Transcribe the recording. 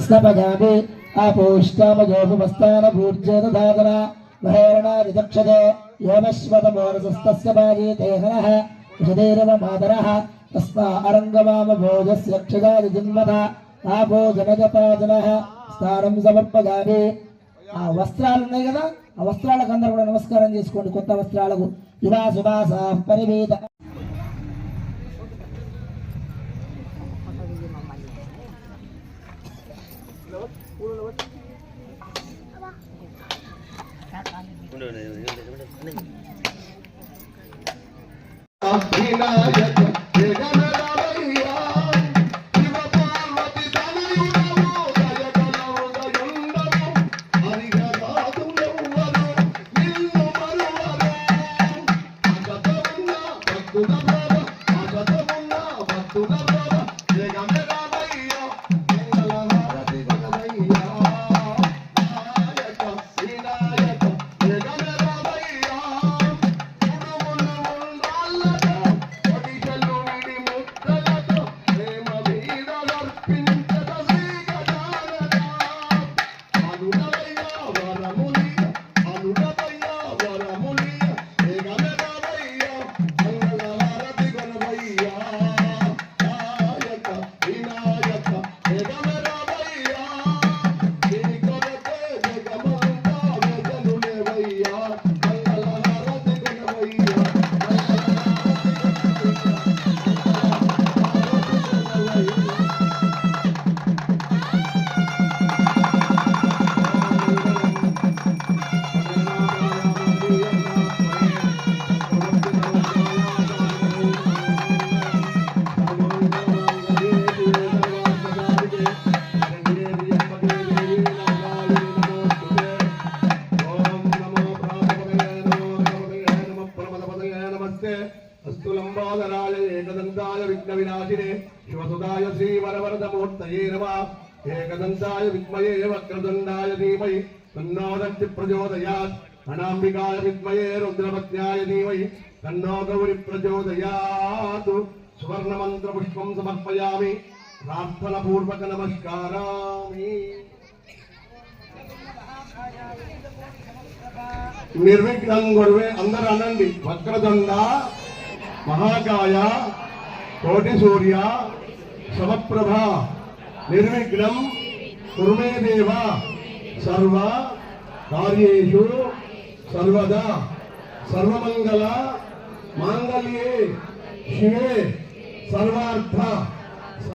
स्नपजामि आपोष्टामयोपमस्तान भूर्जेतधातरा महेरणादिदक्षते योमश्वतमोरसस्तस्य भागीते हनः विशदेरव मातरः तस्मा अरङ्गमामभोजस्य रक्षदादिजिन्मता आपो जनजपाजनः స్నానం సమర్పగామి. ఆ వస్త్రాలు ఉన్నాయి కదా, ఆ వస్త్రాలకు అందరూ కూడా నమస్కారం చేసుకోండి. కొత్త వస్త్రాలకు యువా సుభాస పరివేద एकदंताय विद्महे वक्रतुंडाय धीमहि तन्नो दन्ति प्रचोदयात् अनाम्बिकाय विद्महे रुद्रपत्न्याय धीमहि तन्नो गौरी प्रचोदयात् सुवर्णमंत्र पुष्पं समर्पयामि प्रार्थना पूर्वक नमस्कारामि निर्विघ्नं गुरुवे अंदर अनंడి वक्रतुंड महाकाय कोटि सूर्य समप्रभा निर्विघ्नं कुरुमे देव सर्व कार्येषु सर्वदा सर्वमंगल मांगल्ये शिवे सर्वार्थ